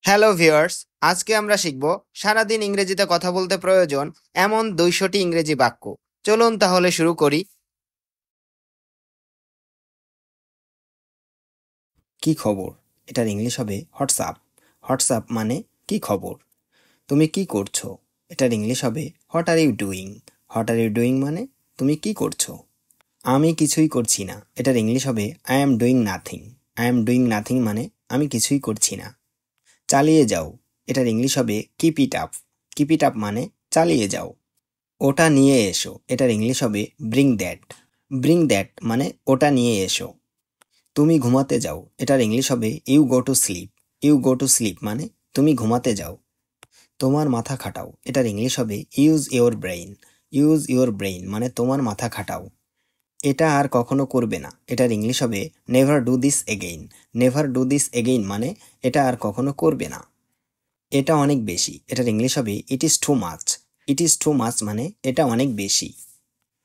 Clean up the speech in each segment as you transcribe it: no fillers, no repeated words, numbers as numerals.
Hello viewers, আজকে আমরা শিখব সারাদিন ইংরেজিতে কথা বলতে প্রয়োজন এমন 200টি ইংরেজি বাক্য। চলুন তাহলে শুরু করি। কি খবর? এটার ইংলিশ হবে হোয়াটসঅ্যাপ। হোয়াটসঅ্যাপ মানে কি খবর? তুমি কি করছো? এটার ইংলিশ হবে what are you doing. What are you doing মানে তুমি কি করছো? আমি কিছুই করছি না। এটার ইংলিশ হবে I am doing nothing. I am doing nothing মানে আমি কিছুই করছি না। চালিয়ে যাও। এটার ইংলিশ হবে keep it up. Keep it up মানে চালিয়ে যাও। ওটা নিয়ে এসো। এটার ইংলিশ হবে ব্রিং দ্যাট। ব্রিং দ্যাট মানে ওটা নিয়ে এসো। তুমি ঘুমাতে যাও। এটার ইংলিশ হবে you go to sleep. You go to sleep মানে তুমি ঘুমাতে যাও। তোমার মাথা খাটাও। এটার ইংলিশ হবে use your brain. Use your brain মানে তোমার মাথা খাটাও। এটা আর কখনো করবে না। এটার ইংলিশ হবে never do this again. Never do this again মানে এটা আর কখনো করবে না। এটা অনেক বেশি। এটার ইংলিশ হবে it is too much. It is too much মানে এটা অনেক বেশি।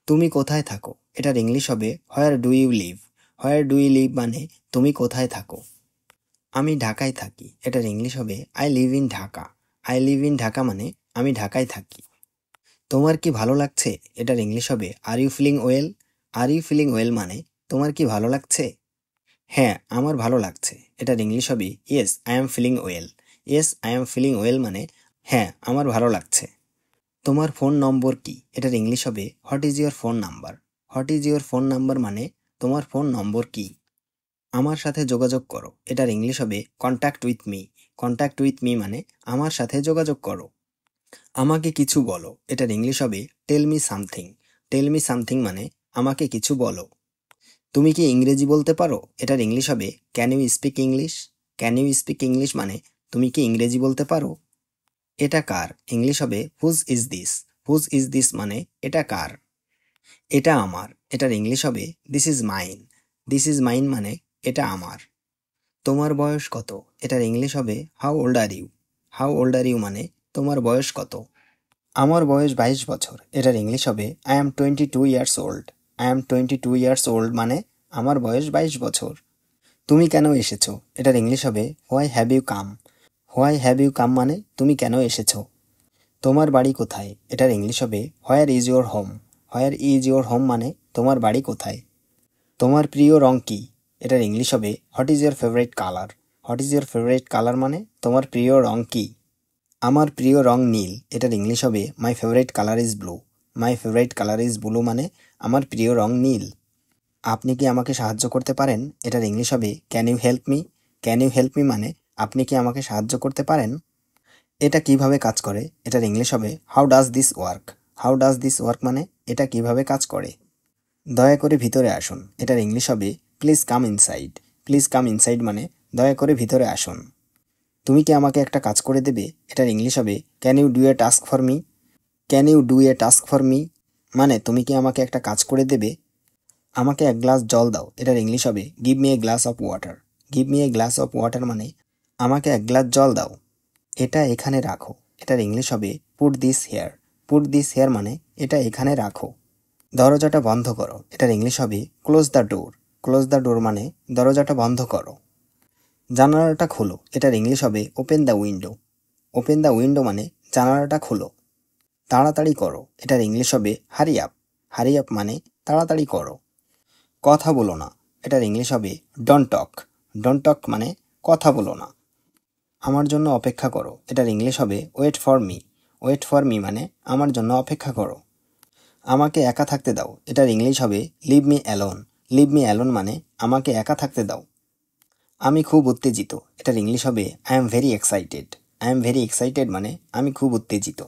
তুমি কোথায় থাকো? এটার ইংলিশ হবে where do you live. Where do you live মানে তুমি কোথায় থাকো। আমি ঢাকায় থাকি। এটার ইংলিশ হবে I live in Dhaka. I live in Dhaka মানে আমি ঢাকায় থাকি। তোমার কি ভালো লাগছে? এটার ইংলিশ হবে are you feeling well. Are you feeling well মানে তোমার কি ভালো লাগছে? হ্যাঁ, আমার ভালো লাগছে। এটার ইংলিশ হবে yes I am feeling well. Yes I am feeling well মানে হ্যাঁ, আমার ভালো লাগছে। তোমার ফোন নম্বর কি? এটার ইংলিশ হবে what is your phone number. What is your phone number মানে তোমার ফোন নম্বর কি? আমার সাথে যোগাযোগ করো। এটার ইংলিশ হবে contact with me. Contact with me মানে আমার সাথে যোগাযোগ করো। আমাকে কিছু বলো। এটার ইংলিশ হবে tell me something. Tell me something মানে আমাকে কিছু বলো। তুমি কি ইংরেজি বলতে পারো? এটার ইংলিশ হবে can you speak English. Can you speak English মানে তুমি কি ইংরেজি বলতে পারো? এটা কার? ইংলিশ হবে whose is this. Whose is this মানে এটা কার? এটা আমার। এটার ইংলিশ হবে this is mine. This is mine মানে এটা আমার। তোমার বয়স কত? এটার ইংলিশ হবে how old are you. How old are you মানে তোমার বয়স কত? আমার বয়স 22 বছর। এটার ইংলিশ হবে I am 22 years old. I am 22 years old মানে আমার বয়স 22 বছর। তুমি কেন এসেছো? এটার ইংলিশ হবে why have you come. Why have you come মানে তুমি কেন এসেছো। তোমার বাড়ি কোথায়? এটার ইংলিশ হবে where is your home. Where is your home মানে তোমার বাড়ি কোথায়। তোমার প্রিয় রং কি? এটার ইংলিশ হবে what is your favourite colour. What is your favourite colour মানে তোমার প্রিয় রং কি। আমার প্রিয় রং নীল। এটার ইংলিশ হবে my favourite colour is blue. My favourite colour is blue মানে আমার প্রিয় রং নীল। আপনি কি আমাকে সাহায্য করতে পারেন? এটার ইংলিশ হবে can you help me. Can you help me মানে আপনি কি আমাকে সাহায্য করতে পারেন? এটা কিভাবে কাজ করে? এটার ইংলিশ হবে how does this work. How does this work মানে এটা কিভাবে কাজ করে। দয়া করে ভিতরে আসুন। এটার ইংলিশ হবে please come inside. Please come inside মানে দয়া করে ভিতরে আসুন। তুমি কি আমাকে একটা কাজ করে দেবে? এটার ইংলিশ হবে can you do a task for me. Can you do a task for me মানে তুমি কি আমাকে একটা কাজ করে দেবে? আমাকে এক গ্লাস জল দাও। এটার ইংলিশ হবে give me a glass of water. Give me a glass of water মানে আমাকে এক গ্লাস জল দাও। এটা এখানে রাখো। এটার ইংলিশ হবে put this here. Put this here মানে এটা এখানে রাখো। দরজাটা বন্ধ করো। এটার ইংলিশ হবে close the door. Close the door মানে দরজাটা বন্ধ করো। জানালাটা খোলো। এটার ইংলিশ হবে open the window. Open the window মানে জানালাটা খোলো। তাড়াতাড়ি করো। এটার ইংলিশ হবে হারি আপ। হারি আপ মানে তাড়াতাড়ি করো। কথা বলো না। এটার ইংলিশ হবে ডোন্ট টক। ডোন্ট টক মানে কথা বলো না। আমার জন্য অপেক্ষা করো। এটার ইংলিশ হবে wait for me. Wait for me মানে আমার জন্য অপেক্ষা করো। আমাকে একা থাকতে দাও। এটার ইংলিশ হবে leave me alone. Leave me alone মানে আমাকে একা থাকতে দাও। আমি খুব উত্তেজিত। এটার ইংলিশ হবে I am very excited. I am very excited মানে আমি খুব উত্তেজিত।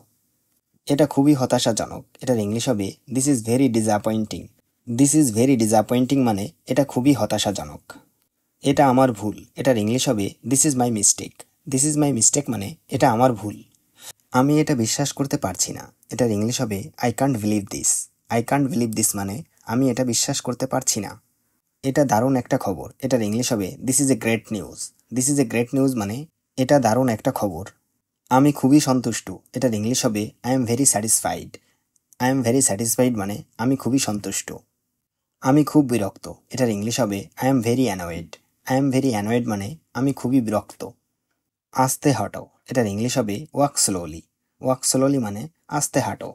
এটা খুবই হতাশাজনক। এটার ইংলিশ হবে this is very disappointing. This is very disappointing মানে এটা খুবই হতাশাজনক। এটা আমার ভুল। এটার ইংলিশ হবে this is my mistake. This is my mistake মানে এটা আমার ভুল। আমি এটা বিশ্বাস করতে পারছি না। এটার ইংলিশ হবে I can't believe this. I can't believe this মানে আমি এটা বিশ্বাস করতে পারছি না। এটা দারুণ একটা খবর। এটার ইংলিশ হবে this is a great news. This is a great news মানে এটা দারুণ একটা খবর। আমি খুবই সন্তুষ্ট। এটার ইংলিশ হবে I am very satisfied. I am very satisfied মানে আমি খুবই সন্তুষ্ট। আমি খুব বিরক্ত। এটার ইংলিশ হবে I am very annoyed. I am very annoyed মানে আমি খুবই বিরক্ত। আস্তে হাঁটো, এটার ইংলিশ হবে ওয়াক স্লোলি। ওয়াক স্লোলি মানে আস্তে হাঁটো।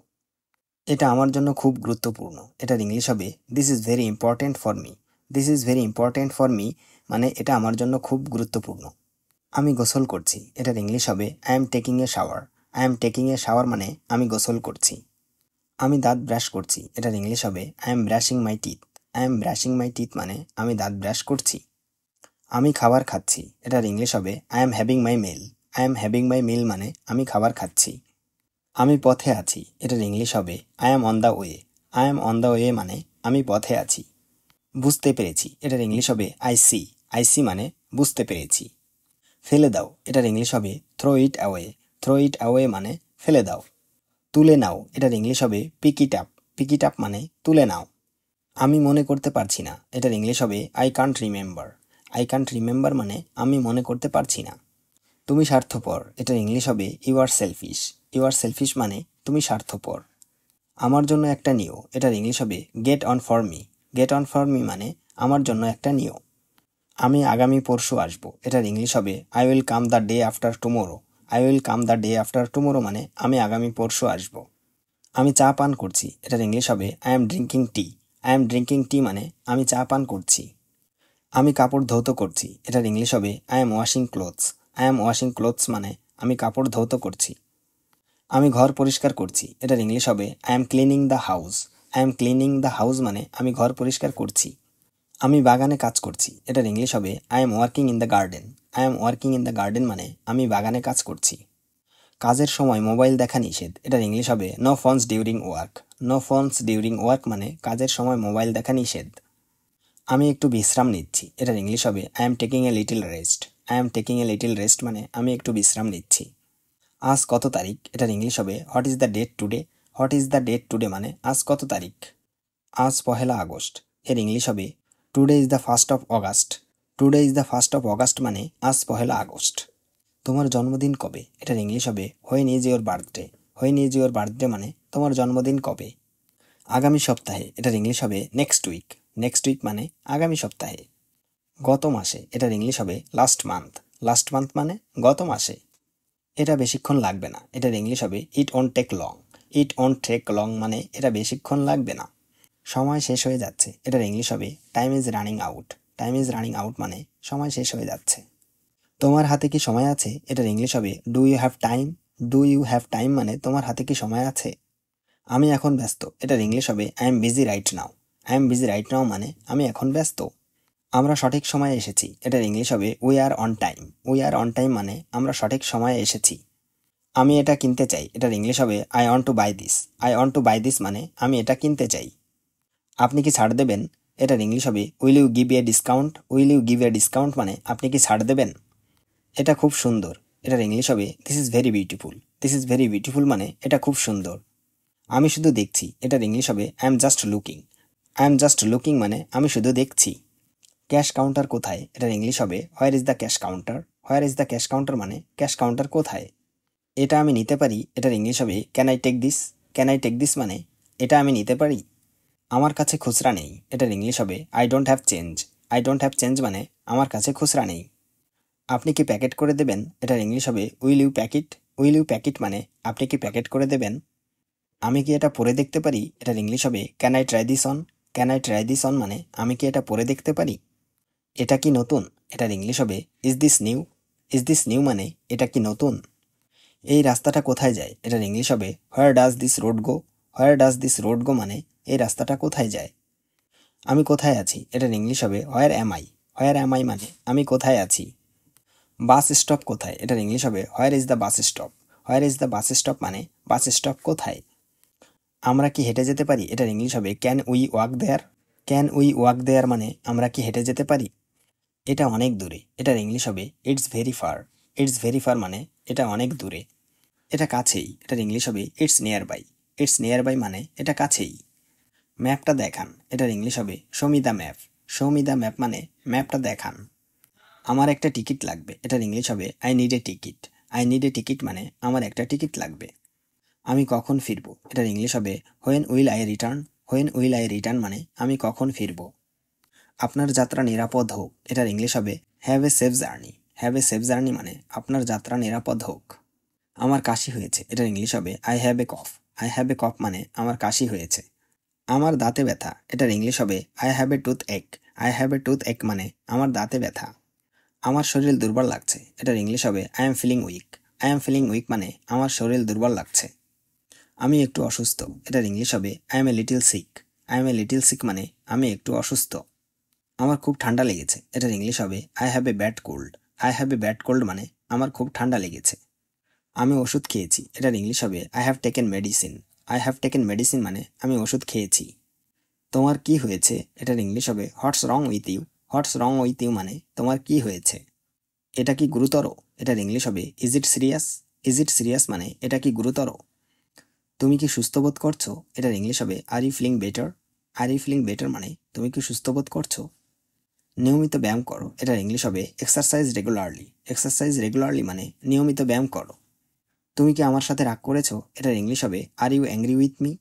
এটা আমার জন্য খুব গুরুত্বপূর্ণ, এটার ইংলিশ হবে this is very important for me. This is very important for me মানে এটা আমার জন্য খুব গুরুত্বপূর্ণ। আমি গোসল করছি, এটার ইংলিশ হবে I am taking a shower. I am taking a shower মানে আমি গোসল করছি। আমি দাঁত ব্রাশ করছি, এটার ইংলিশ হবে I M brushing my teeth. I am brushing my teeth মানে আমি দাঁত ব্রাশ করছি। আমি খাবার খাচ্ছি, এটার ইংলিশ হবে I am having my meal. I am having my meal মানে আমি খাবার খাচ্ছি। আমি পথে আছি, এটার ইংলিশ হবে I M on the way. I am on the way মানে আমি পথে আছি। বুঝতে পেরেছি, এটার ইংলিশ হবে আই সি। আই সি মানে বুঝতে পেরেছি। ফেলে দাও, এটার ইংলিশ হবে throw it away. Throw it away মানে ফেলে দাও। তুলে নাও, এটার ইংলিশ হবে pick it up. Pick it up মানে তুলে নাও। আমি মনে করতে পারছি না, এটার ইংলিশ হবে I can't remember. I can't remember মানে আমি মনে করতে পারছি না। তুমি স্বার্থপর, এটার ইংলিশ হবে you are selfish. You are selfish মানে তুমি স্বার্থপর। আমার জন্য একটা নিও, এটার ইংলিশ হবে get on for me. Get on for me মানে আমার জন্য একটা নিও। আমি আগামী পরশু আসবো, এটার ইংলিশ হবে I will come the day after tomorrow. I will come the day after tomorrow মানে আমি আগামী পরশু আসবো। আমি চা পান করছি, এটার ইংলিশ হবে I am drinking T. I am drinking টি মানে আমি চা পান করছি। আমি কাপড় ধৌত করছি, এটার ইংলিশ হবে I M washing clothes. I am washing clothes মানে আমি কাপড় ধৌত করছি। আমি ঘর পরিষ্কার করছি, এটার ইংলিশ হবে I am cleaning the house. I am cleaning the house মানে আমি ঘর পরিষ্কার করছি। আমি বাগানে কাজ করছি, এটার ইংলিশ হবে I am working in the garden. I am working in the garden মানে আমি বাগানে কাজ করছি। কাজের সময় মোবাইল দেখা নিষেধ, এটার ইংলিশ হবে no phones during work. No phones during work মানে কাজের সময় মোবাইল দেখা নিষেধ। আমি একটু বিশ্রাম নিচ্ছি, এটার ইংলিশ হবে I am taking a little rest. I am taking a little rest মানে আমি একটু বিশ্রাম নিচ্ছি। আজ কত তারিখ, এটার ইংলিশ হবে what is the date today. What is the date today মানে আজ কত তারিখ। আজ 1 আগস্ট, এর ইংলিশ হবে today is the 1 August. Today is the 1 August মানে আজ 1 আগস্ট। তোমার জন্মদিন কবে, এটার ইংলিশ হবে when is your birthday. When is your birthday মানে তোমার জন্মদিন কবে। আগামী সপ্তাহে, এটার ইংলিশ হবে নেক্সট উইক। নেক্সট উইক মানে আগামী সপ্তাহে। গত মাসে, এটার ইংলিশ হবে লাস্ট মান্থ। লাস্ট মান্থ মানে গত মাসে। এটা বেশিক্ষণ লাগবে না, এটার ইংলিশ হবে it won't take long. It won't take long মানে এটা বেশিক্ষণ লাগবে না। সময় শেষ হয়ে যাচ্ছে, এটার ইংলিশ হবে time is running out. Time is running out মানে সময় শেষ হয়ে যাচ্ছে। তোমার হাতে কি সময় আছে, এটার ইংলিশ হবে do you have time. Do you have time মানে তোমার হাতে কি সময় আছে। আমি এখন ব্যস্ত, এটার ইংলিশ হবে I am busy right now. I am busy right now মানে আমি এখন ব্যস্ত। আমরা সঠিক সময়ে এসেছি, এটার ইংলিশ হবে we are on time. We are on time মানে আমরা সঠিক সময়ে এসেছি। আমি এটা কিনতে চাই, এটার ইংলিশ হবে I want to buy this. I want to buy this মানে আমি এটা কিনতে চাই। আপনি কি ছাড় দেবেন, এটার ইংলিশ হবে will you give a discount. Will you give a discount মানে আপনি কি ছাড় দেবেন। এটা খুব সুন্দর, এটার ইংলিশ হবে this is very beautiful. This is very beautiful মানে এটা খুব সুন্দর। আমি শুধু দেখছি, এটার ইংলিশ হবে I am just looking. I am just looking মানে আমি শুধু দেখছি। ক্যাশ কাউন্টার কোথায়, এটার ইংলিশ হবে where is the cash counter. Where is the cash counter মানে ক্যাশ কাউন্টার কোথায়। এটা আমি নিতে পারি, এটার ইংলিশ হবে can I take this. Can I take this মানে এটা আমি নিতে পারি। আমার কাছে খুচরা নেই, এটার ইংলিশ হবে I don't have change. I don't have change মানে আমার কাছে খুচরা নেই। আপনি কি প্যাকেট করে দেবেন, এটার ইংলিশ হবে will you packet. Will you packet মানে আপনি কি প্যাকেট করে দেবেন। আমি কি এটা পরে দেখতে পারি, এটার ইংলিশ হবে can I try this on. Can I try this on মানে আমি কি এটা পরে দেখতে পারি। এটা কি নতুন, এটার ইংলিশ হবে is this new. Is this new মানে এটা কি নতুন। এই রাস্তাটা কোথায় যায়, এটার ইংলিশ হবে where does this road go. Where does this road go মানে এই রাস্তাটা কোথায় যায়। আমি কোথায় আছি, এটার ইংলিশ হবে হোয়ার am I. Where am I মানে আমি কোথায় আছি। বাস স্টপ কোথায়, এটার ইংলিশ হবে where is the bus stop. Where is the bus stop মানে বাস স্টপ কোথায়। আমরা কি হেঁটে যেতে পারি, এটার ইংলিশ হবে can we walk there. Can we walk there মানে আমরা কি হেঁটে যেতে পারি। এটা অনেক দূরে, এটার ইংলিশ হবে it's very far. It's very far মানে এটা অনেক দূরে। এটা কাছেই, এটার ইংলিশ হবে it's nearby. It's nearby মানে এটা কাছেই। ম্যাপটা দেখান, এটার ইংলিশ হবে show me the map. Show me the map মানে ম্যাপটা দেখান। আমার একটা টিকিট লাগবে, এটার ইংলিশ হবে I need a ticket. I need a ticket মানে আমার একটা টিকিট লাগবে। আমি কখন ফিরবো, এটার ইংলিশ হবে when will I return. When will I return মানে আমি কখন ফিরবো। আপনার যাত্রা নিরাপদ হোক, এটার ইংলিশ হবে have a safe journey. Have a safe journey মানে আপনার যাত্রা নিরাপদ হোক। আমার কাশি হয়েছে, এটার ইংলিশ হবে I have a cough. I have a cough মানে আমার কাশি হয়েছে। আমার দাঁতে ব্যথা, এটার ইংলিশ হবে আই হ্যাভ এ টুথ এক। আই হ্যাভ এ টুথ এক মানে আমার দাঁতে ব্যথা। আমার শরীর দুর্বল লাগছে, এটার ইংলিশ হবে I am feeling weak. I am feeling weak মানে আমার শরীর দুর্বল লাগছে। আমি একটু অসুস্থ, এটার ইংলিশ হবে I am a little sick. I am a little sick মানে আমি একটু অসুস্থ। আমার খুব ঠান্ডা লেগেছে, এটার ইংলিশ হবে I have a bad cold. I have a bad cold মানে আমার খুব ঠান্ডা লেগেছে। আমি ওষুধ খেয়েছি, এটার ইংলিশ হবে I have taken medicine. I have taken medicine মানে আমি ওষুধ খেয়েছি। তোমার কি হয়েছে, এটার ইংলিশ হবে what's wrong with you. What's wrong with you মানে তোমার কি হয়েছে। এটা কি গুরুতর, এটার ইংলিশ হবে is it serious. Is it serious মানে এটা কি গুরুতর। তুমি কি সুস্থ বোধ করছো, এটার ইংলিশ হবে are you feeling better. Are you feeling better মানে তুমি কি সুস্থ বোধ করছো। নিয়মিত ব্যায়াম করো, এটার ইংলিশ হবে এক্সারসাইজ রেগুলারলি। এক্সারসাইজ রেগুলারলি মানে নিয়মিত ব্যায়াম করো। তুমি কি আমার সাথে রাগ করেছো, এটার ইংলিশ হবে are you angry with me.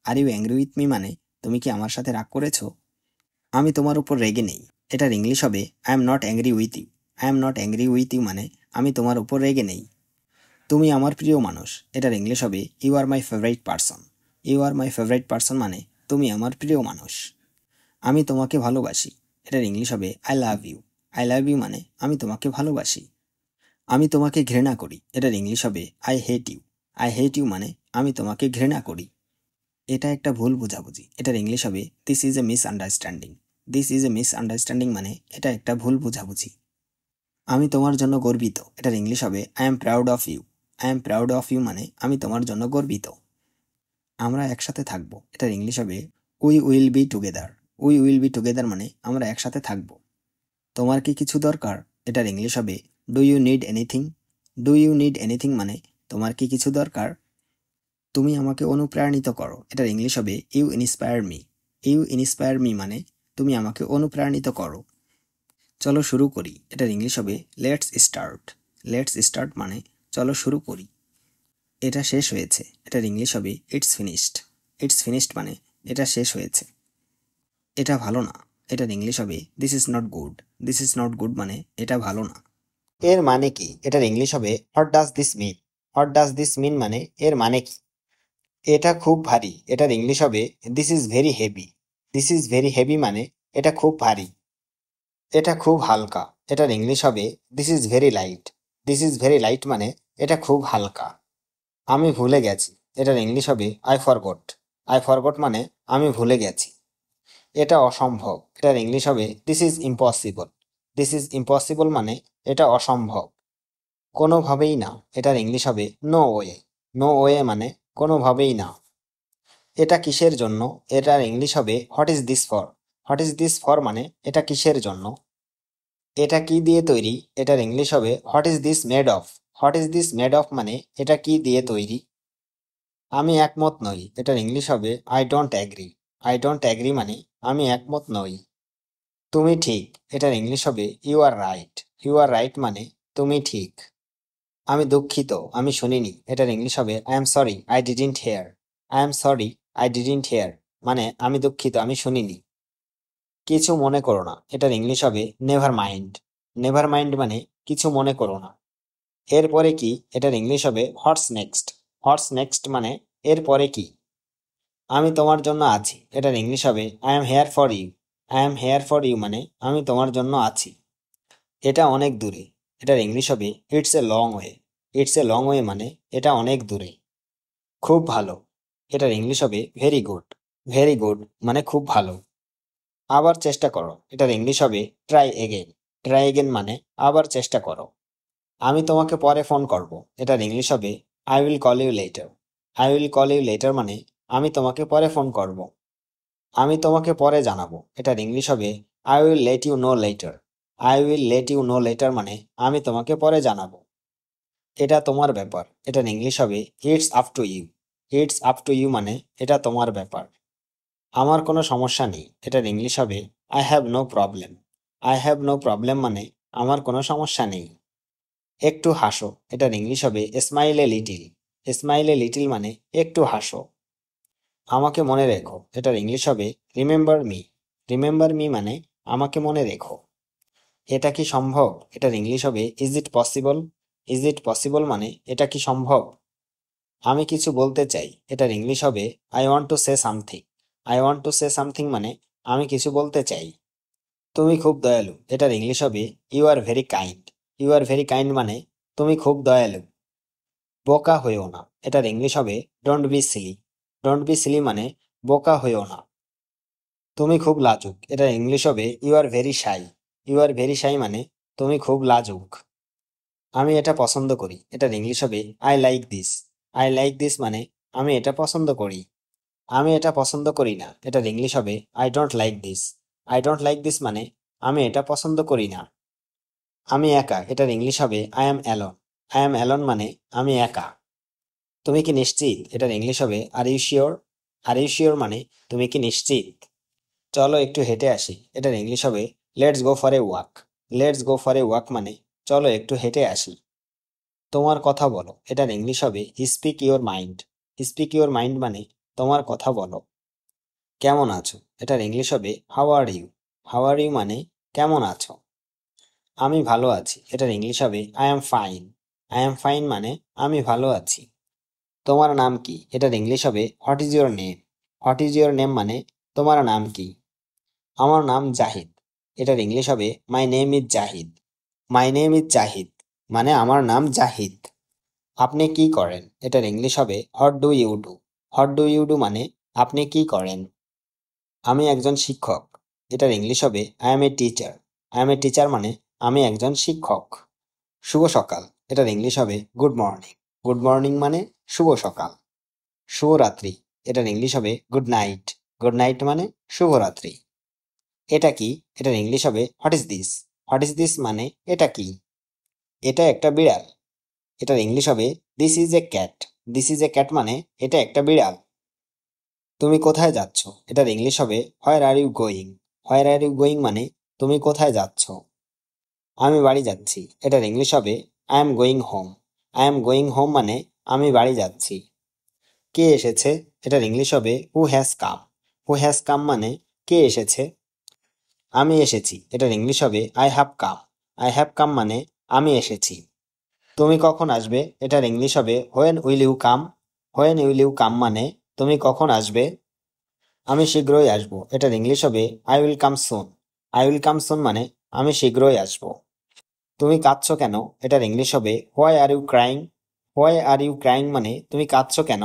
Are you angry with me মানে তুমি কি আমার সাথে রাগ করেছো। আমি তোমার উপর রেগে নেই, এটার ইংলিশ হবে I am not angry with you. I am not angry with you মানে আমি তোমার উপর রেগে নেই। তুমি আমার প্রিয় মানুষ, এটার ইংলিশ হবে you are my favourite person. You are my favourite person মানে তুমি আমার প্রিয় মানুষ। আমি তোমাকে ভালোবাসি, এটার ইংলিশ হবে I love you. I love you মানে আমি তোমাকে ভালোবাসি। আমি তোমাকে ঘৃণা করি, এটার ইংলিশ হবে I hate you. I hate you মানে আমি তোমাকে ঘৃণা করি। এটা একটা ভুল বোঝাবুঝি, এটার ইংলিশ হবে this is a miss understanding. This is a miss understanding মানে এটা একটা ভুল বোঝাবুঝি। আমি তোমার জন্য গর্বিত, এটার ইংলিশ হবে I am proud of you. I am proud of you মানে আমি তোমার জন্য গর্বিত। আমরা একসাথে থাকবো, এটার ইংলিশ হবে we will be together. We will be together মানে আমরা একসাথে থাকবো। তোমার কি কিছু দরকার, এটার ইংলিশ হবে do you need anything. Do you need anything মানে তোমার কি কিছু দরকার। তুমি আমাকে অনুপ্রাণিত করো, এটার ইংলিশ হবে you inspire me. You inspire me মানে তুমি আমাকে অনুপ্রাণিত করো। চলো শুরু করি, এটার ইংলিশ হবে লেটস স্টার্ট। লেটস স্টার্ট মানে চলো শুরু করি। এটা শেষ হয়েছে, এটার ইংলিশ হবে ইটস ফিনিশড। ইটস ফিনিশড মানে এটা শেষ হয়েছে। এটা ভালো না, এটার ইংলিশ হবে this is not good. This is not good মানে এটা ভালো না। এর মানে কি, এটার ইংলিশ হবে what does this mean. What does this mean মানে এর মানে কি। এটা খুব ভারী, এটার ইংলিশ হবে this is very heavy. This is very heavy মানে এটা খুব ভারী। এটা খুব হালকা, এটার ইংলিশ হবে this is very light. This is very light মানে এটা খুব হালকা। আমি ভুলে গেছি, এটার ইংলিশ হবে আই ফরগট। আই ফরগট মানে আমি ভুলে গেছি। এটা অসম্ভব, এটার ইংলিশ হবে this is impossible. This is impossible মানে এটা অসম্ভব। কোনোভাবেই না, এটার ইংলিশ হবে নো ওয়ে। নো ওয়ে মানে কোনোভাবেই না। এটা কিসের জন্য, এটার ইংলিশ হবে what is this for. What is this for মানে এটা কিসের জন্য। এটা কি দিয়ে তৈরি, এটার ইংলিশ হবে what is this made of. What is this made of মানে এটা কি দিয়ে তৈরি। আমি একমত নই, এটার ইংলিশ হবে I don't agree. I don't agree মানে আমি একমত নই। তুমি ঠিক, এটার ইংলিশ হবে you are right. You are right মানে তুমি ঠিক। আমি দুঃখিত, আমি শুনিনি, এটার ইংলিশ হবে I am sorry I didn't hear. I am sorry I didn't hear মানে আমি দুঃখিত, আমি শুনিনি। কিছু মনে করো না, এটার ইংলিশ হবে নেভার মাইন্ড। নেভার মাইন্ড মানে কিছু মনে করো না। এরপরে কি, এটার ইংলিশ হবে হোয়াটস নেক্সট। হোয়াটস নেক্সট মানে এরপরে কি। আমি তোমার জন্য আছি, এটার ইংলিশ হবে I am here for you. I am here for you মানে আমি তোমার জন্য আছি। এটা অনেক দূরে, এটার ইংলিশ হবে it's a long way. It's a long way মানে এটা অনেক দূরে। খুব ভালো, এটার ইংলিশ হবে ভেরি গুড। ভেরি গুড মানে খুব ভালো। আবার চেষ্টা করো, এটার ইংলিশ হবে ট্রাই এগেন। ট্রাই এগেন মানে আবার চেষ্টা করো। আমি তোমাকে পরে ফোন করব, এটার ইংলিশ হবে I will call you later. I will call you later মানে আমি তোমাকে পরে ফোন করব। আমি তোমাকে পরে জানাবো, এটার ইংলিশ হবে I will let you know later. I will let you know later মানে আমি তোমাকে পরে জানাবো। এটা তোমার ব্যাপার, এটার ইংলিশ হবে it's up to you. It's up to you মানে এটা তোমার ব্যাপার। আমার কোনো সমস্যা নেই, এটার ইংলিশ হবে I have no problem. I have no problem মানে আমার কোনো সমস্যা নেই। একটু হাসো, এটার ইংলিশ হবে smile a little. Smile A little মানে একটু হাসো। আমাকে মনে রেখো, এটার ইংলিশ হবে রিমেম্বার মি। রিমেম্বার মি মানে আমাকে মনে রেখো। এটা কি সম্ভব? এটার ইংলিশ হবে is it possible. Is it possible মানে এটা কি সম্ভব? আমি কিছু বলতে চাই, এটার ইংলিশ হবে I want to say something. I want to say something মানে আমি কিছু বলতে চাই। তুমি খুব দয়ালু, এটার ইংলিশ হবে you are very kind. You are very kind মানে তুমি খুব দয়ালু। বোকা হইও না, এটার ইংলিশ হবে don't be silly. Don't be silly মানে বোকা হইও না। তুমি খুব লাজুক, এটার ইংলিশ হবে you are very shy. You are very shy মানে তুমি খুব লাজুক। আমি এটা পছন্দ করি, এটার ইংলিশ হবে I like this. I like this মানে আমি এটা পছন্দ করি। আমি এটা পছন্দ করি না, এটার ইংলিশ হবে I don't like this. I don't like this মানে আমি এটা পছন্দ করি না। আমি একা, এটার ইংলিশ হবে I am alone. I am alone মানে আমি একা। তুমি কি নিশ্চিত, এটার ইংলিশ হবে are you sure. Are you sure মানে তুমি কি নিশ্চিত। চলো একটু হেঁটে আসি, এটার ইংলিশ হবে let's go for a walk. Let's go for a walk মানে চলো একটু হেঁটে আসি। তোমার কথা বলো, এটার ইংলিশ হবে speak your mind. Speak your mind মানে তোমার কথা বলো। কেমন আছো, এটার ইংলিশ হবে how are you. How are you মানে কেমন আছো। আমি ভালো আছি, এটার ইংলিশ হবে I am fine. I am fine মানে আমি ভালো আছি। তোমার নাম কি, এটার ইংলিশ হবে what is your name. What is your name মানে তোমার নাম কি। আমার নাম জাহিদ, এটার ইংলিশ হবে my name is Zahid. My name is Zahid মানে আমার নাম জাহিদ। আপনি কি করেন, এটার ইংলিশ হবে what do you do. What do you do মানে আপনি কি করেন। আমি একজন শিক্ষক, এটার ইংলিশ হবে I am a teacher. I am a teacher মানে আমি একজন শিক্ষক। শুভ সকাল, এটার ইংলিশ হবে গুড মর্নিং। গুড মর্নিং মানে শুভ সকাল। শুভরাত্রি, এটার ইংলিশ হবে গুড নাইট। গুড নাইট মানে শুভরাত্রি। এটা কি, এটার ইংলিশ হবে what is this. What is this মানে এটা কি। এটা একটা বিড়াল, এটার ইংলিশ হবে this is a cat. This is a cat মানে এটা একটা বিড়াল। তুমি কোথায় যাচ্ছ, এটার ইংলিশ হবে where are you going. Where are you going মানে তুমি কোথায় যাচ্ছ। আমি বাড়ি যাচ্ছি, এটার ইংলিশ হবে I am going home. I am going home মানে আমি বাড়ি যাচ্ছি। কে এসেছে, এটার ইংলিশ হবে who has come. Who has come মানে কে এসেছে। আমি এসেছি, এটার ইংলিশ হবে I have come. I have come মানে আমি এসেছি। তুমি কখন আসবে, এটার ইংলিশ হবে when will you come. When will you come মানে তুমি কখন আসবে। আমি শীঘ্রই আসবো, এটার ইংলিশ হবে I will come soon. I will come soon মানে আমি শীঘ্রই আসবো। তুমি কাঁদছো কেন, এটার ইংলিশ হবে why are you crying. Why are you crying মানে তুমি কাঁদছো কেন।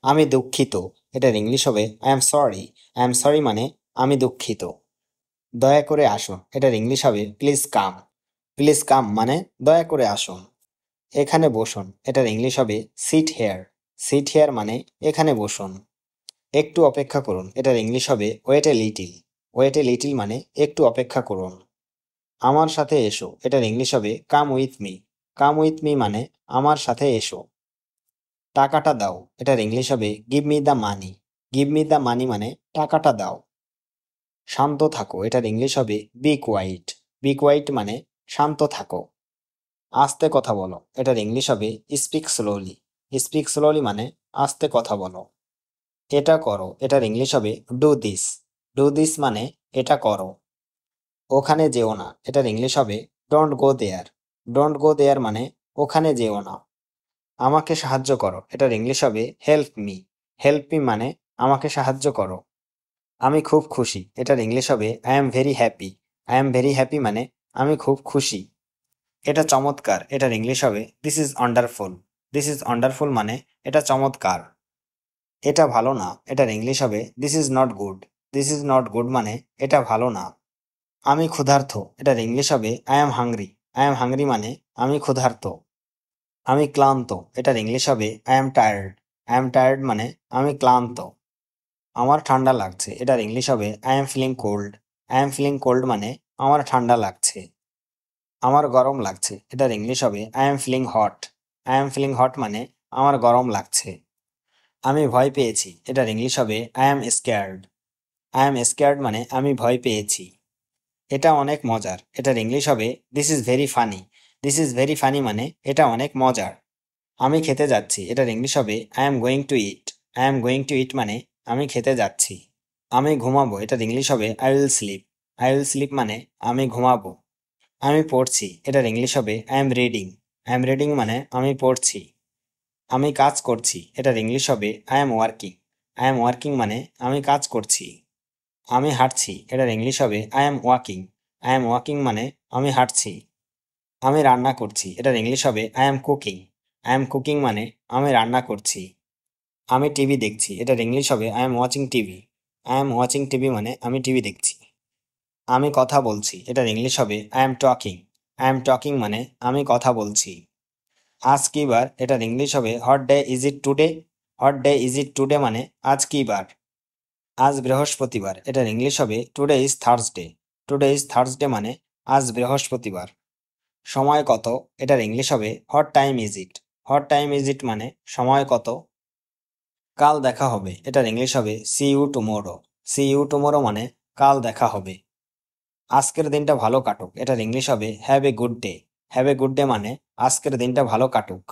আমি দুঃখিত, এটার ইংলিশ হবে I am sorry. I am sorry মানে আমি দুঃখিত। দয়া করে আসুন, এটার ইংলিশ হবে প্লিজ কাম। প্লিজ কাম মানে দয়া করে আসুন। এখানে বসুন, এটার ইংলিশ হবে সিট হেয়ার। সিট হেয়ার মানে এখানে বসুন। একটু অপেক্ষা করুন, এটার ইংলিশ হবে wait a little. Wait a little মানে একটু অপেক্ষা করুন। আমার সাথে এসো, এটার ইংলিশ হবে come with me. Come with me মানে আমার সাথে এসো। টাকাটা দাও, এটার ইংলিশ হবে give me the money. Give me the money মানে টাকাটা দাও। শান্ত থাকো, এটার ইংলিশ হবে বি কোয়াইট। বি কোয়াইট মানে শান্ত থাকো। আস্তে কথা বলো, এটার ইংলিশ হবে স্পিক স্লোলি। স্পিক স্লোলি মানে আস্তে কথা বলো। এটা করো, এটার ইংলিশ হবে ডু দিস। ডু দিস মানে এটা করো। ওখানে যেও না, এটার ইংলিশ হবে don't go there. Don't go দেয়ার মানে ওখানে যেও না। আমাকে সাহায্য করো, এটার ইংলিশ হবে হেল্প মি। হেল্প মি মানে আমাকে সাহায্য করো। আমি খুব খুশি, এটার ইংলিশ হবে I am very happy. I am very happy মানে আমি খুব খুশি। এটা চমৎকার, এটার ইংলিশ হবে this is wonderful. This is wonderful মানে এটা চমৎকার। এটা ভালো না, এটার ইংলিশ হবে this is not good. This is not good মানে এটা ভালো না। আমি ক্ষুধার্ত, এটার ইংলিশ হবে I am hungry. I am hungry মানে আমি ক্ষুধার্ত। আমি ক্লান্ত, এটার ইংলিশ হবে I am tired. I am tired মানে আমি ক্লান্ত। আমার ঠান্ডা লাগছে, এটার ইংলিশ হবে I am feeling cold. I am feeling cold মানে আমার ঠান্ডা লাগছে। আমার গরম লাগছে, এটার ইংলিশ হবে I am feeling hot. I am feeling hot মানে আমার গরম লাগছে। আমি ভয় পেয়েছি, এটার ইংলিশ হবে আই এম স্ক্যার্ড। আই এম স্ক্যার্ড মানে আমি ভয় পেয়েছি। এটা অনেক মজার, এটার ইংলিশ হবে this is very funny. This is very funny মানে এটা অনেক মজার। আমি খেতে যাচ্ছি, এটার ইংলিশ হবে I am going to eat. I am going to eat মানে আমি খেতে যাচ্ছি। আমি ঘুমাবো, এটার ইংলিশ হবে I will sleep. I will sleep মানে আমি ঘুমাবো। আমি পড়ছি, এটার ইংলিশ হবে I am reading. I am reading মানে আমি পড়ছি। আমি কাজ করছি, এটার ইংলিশ হবে I am working. I am working মানে আমি কাজ করছি। আমি হাঁটছি, এটার ইংলিশ হবে I am walking. I am walking মানে আমি হাঁটছি। আমি রান্না করছি, এটার ইংলিশ হবে I M cooking. I am cooking মানে আমি রান্না করছি। আমি টিভি দেখছি, এটার ইংলিশ হবে I am watching TV. I am watching TV মানে আমি টিভি দেখছি। আমি কথা বলছি, এটার ইংলিশ হবে I am talking. I am talking মানে আমি কথা বলছি। আজ কি বার, এটার ইংলিশ হবে what day is it today. What day is it today মানে আজ কি বার। আজ বৃহস্পতিবার, এটার ইংলিশ হবে today is Thursday. Today is Thursday মানে আজ বৃহস্পতিবার। সময় কত, এটার ইংলিশ হবে what time is it. What time is it মানে সময় কত। কাল দেখা হবে, এটার ইংলিশ হবে see you tomorrow. See you tomorrow মানে কাল দেখা হবে। আজকের দিনটা ভালো কাটুক, এটার ইংলিশ হবে have a good day. Have a good day মানে আজকের দিনটা ভালো কাটুক।